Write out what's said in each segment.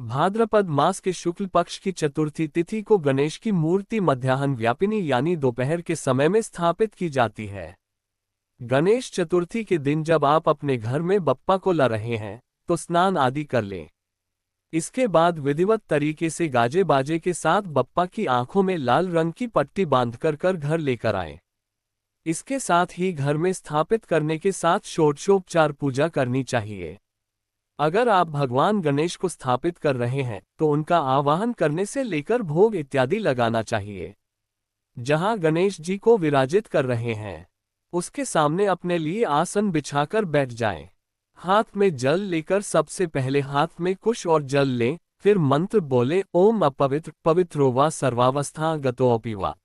भाद्रपद मास के शुक्ल पक्ष की चतुर्थी तिथि को गणेश की मूर्ति मध्याह्न व्यापिनी यानी दोपहर के समय में स्थापित की जाती है। गणेश चतुर्थी के दिन जब आप अपने घर में बप्पा को ला रहे हैं तो स्नान आदि कर लें। इसके बाद विधिवत तरीके से गाजे बाजे के साथ बप्पा की आंखों में लाल रंग की पट्टी बांधकर घर लेकर आएं। इसके साथ ही घर में स्थापित करने के साथ षोडशोपचार पूजा करनी चाहिए। अगर आप भगवान गणेश को स्थापित कर रहे हैं तो उनका आवाहन करने से लेकर भोग इत्यादि लगाना चाहिए। जहां गणेश जी को विराजित कर रहे हैं उसके सामने अपने लिए आसन बिछाकर बैठ जाएं। हाथ में जल लेकर सबसे पहले हाथ में कुश और जल लें, फिर मंत्र बोले ओम अपवित्र पवित्रो वा सर्वावस्था गतोऽपि वा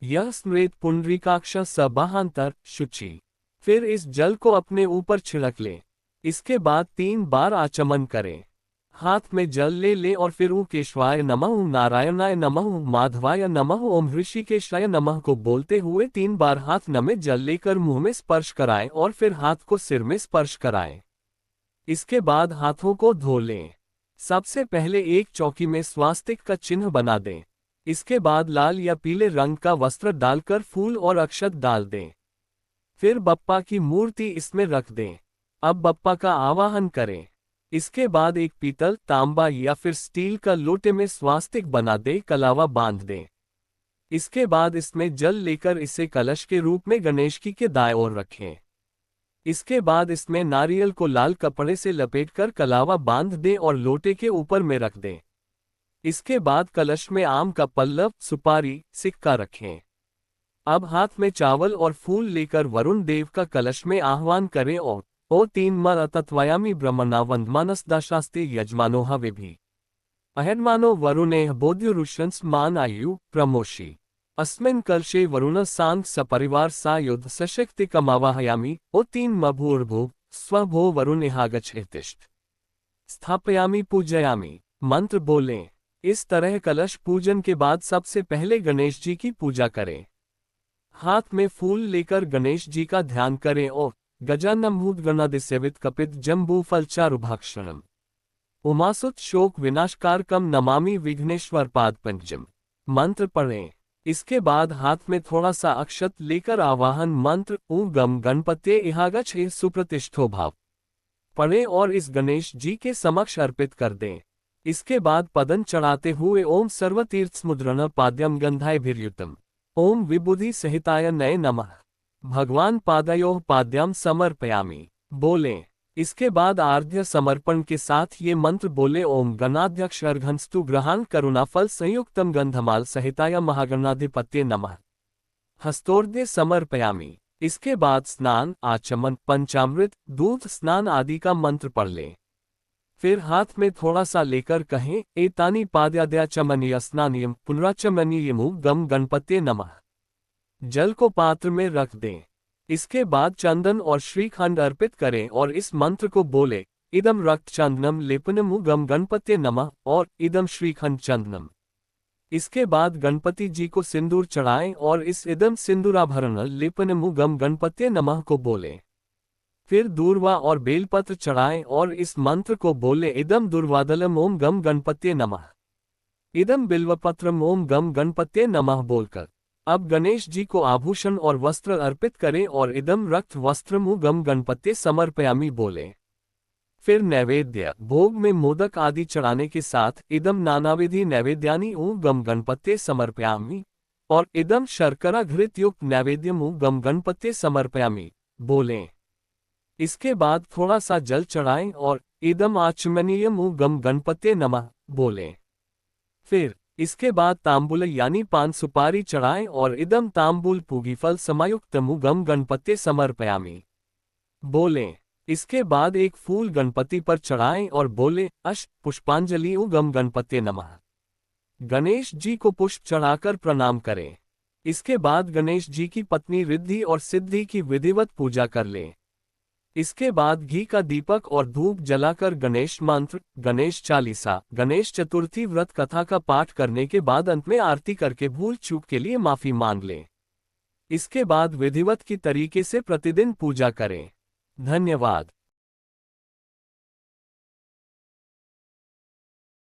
यह स्मृत पुंडरीकाक्ष सबहांतर शुचि। फिर इस जल को अपने ऊपर छिड़क लें। इसके बाद 3 बार आचमन करें। हाथ में जल ले लें और फिर ओम केशवाय नमः, ओम नारायणाय नमः, ओम माधवाय नमः, ओम ऋषिकेशाय नमः को बोलते हुए 3 बार हाथ में जल लेकर मुंह में स्पर्श कराएं और फिर हाथ को सिर में स्पर्श कराएं। इसके बाद हाथों को धो लें। सबसे पहले एक चौकी में स्वास्तिक का चिन्ह बना दें। इसके बाद लाल या पीले रंग का वस्त्र डालकर फूल और अक्षत डाल दें। फिर बप्पा की मूर्ति इसमें रख दें। अब बप्पा का आवाहन करें। इसके बाद एक पीतल, तांबा या फिर स्टील का लोटे में स्वास्तिक बना दें, कलावा बांध दें। इसके बाद इसमें जल लेकर इसे कलश के रूप में गणेश जी के दाएं ओर रखें। इसके बाद इसमें नारियल को लाल कपड़े से लपेटकर कलावा बांध दें और लोटे के ऊपर में रख दें। इसके बाद कलश में आम का पल्लव, सुपारी, सिक्का रखें। अब हाथ में चावल और फूल लेकर वरुण देव का कलश में आह्वान करें और ओ 3 मर तत्वयामी ब्रह्मणा वंदमानसदाशास्ते यजमानो हवे भी अहदमानो वरुणे बोध्युरुषंस मान आयु प्रमोषि अस्मिन् कलशे वरुण सांग सपरिवार सायुध सशक्ति कमावाहयामी ओ 3 मभूर्भुव स्वभो वरुणेहागच्छेतिष्ठ स्थापयामी पूजयामी। मंत्र बोलें। इस तरह कलश पूजन के बाद सबसे पहले गणेश जी की पूजा करें। हाथ में फूल लेकर गणेश जी का ध्यान करें और गजाननभूत गणादिसेवित कपित जम्बू फलचारुभाक्षणम उमासुत शोक विनाशकारकम नमामि विघ्नेश्वर पाद पंचम मंत्र पढ़ें। इसके बाद हाथ में थोड़ा सा अक्षत लेकर आवाहन मंत्र ॐ गम गणपते इहागच्छे सुप्रतिष्ठो भाव पढ़ें और इस गणेश जी के समक्ष अर्पित कर दें। इसके बाद पदन चढ़ाते हुए ओम सर्वतीर्थस्मुद्रण पाद्यम गंधायभिर्युतम ओम विबुधि सहिताय नये नमः भगवान पादयोः पाद्यम समर्पयामि बोलें। इसके बाद आर्ध्य समर्पण के साथ ये मंत्र बोले ओम गणाध्यक्ष अर्घंस्तु ग्रहान करुणाफल संयुक्तम गंधमाल सहिताय महागणाधिपत्ये नमः हस्तोर्ध्य समर्पयामि। इसके बाद स्नान, आचमन, पंचामृत, दूध स्नान आदि का मंत्र पढ़ लें। फिर हाथ में थोड़ा सा लेकर कहें एतानि पाद्याद्याचमनीय स्नानियम पुनराचमनीयमु गम गणपत्ये नमः। जल को पात्र में रख दें। इसके बाद चंदन और श्रीखंड अर्पित करें और इस मंत्र को बोले इदम रक्त चंदनम लेपनमु गम गणपत्ये नमः और इदम श्रीखंड चंदनम। इसके बाद गणपति जी को सिंदूर चढ़ाएं और इस इदम सिंदूराभरण लेपनमु गम गणपत्ये नमः को बोलें। फिर दूर्वा और बेलपत्र चढ़ाएं और इस मंत्र को बोले इदम दुर्वादलम ओम गम गणपत्ये नमः इदम बिल्वपत्रम ओम गम गणपत्ये नमः बोलकर अब गणेश जी को आभूषण और वस्त्र अर्पित करें और इदम रक्त वस्त्रमु गम गणपत्ये समर्पयामि बोलें। फिर नैवेद्य भोग में मोदक आदि चढ़ाने के साथ इदम नानाविधि नैवेद्यानि ओम गम गणपत्ये समर्पयामि और इदम शर्करा घृत युक्त नैवेद्यमु गम गणपत्ये समर्पयामि बोलें। इसके बाद थोड़ा सा जल चढ़ाएं और इदम आचमनीयमु गम गणपत्ये नमः बोलें। फिर इसके बाद तांबूल यानी पान सुपारी चढ़ाएं और इदम तांबूल पूगीफल समायुक्तमु गम गणपत्ये समर्पयामि बोलें। इसके बाद एक फूल गणपति पर चढ़ाएं और बोले अष्ट पुष्पांजलि गम गणपत्ये नमः। गणेश जी को पुष्प चढ़ाकर प्रणाम करें। इसके बाद गणेश जी की पत्नी रिद्धि और सिद्धि की विधिवत पूजा कर लें। इसके बाद घी का दीपक और धूप जलाकर गणेश मंत्र, गणेश चालीसा, गणेश चतुर्थी व्रत कथा का पाठ करने के बाद अंत में आरती करके भूल चूक के लिए माफी मांग लें। इसके बाद विधिवत की तरीके से प्रतिदिन पूजा करें। धन्यवाद।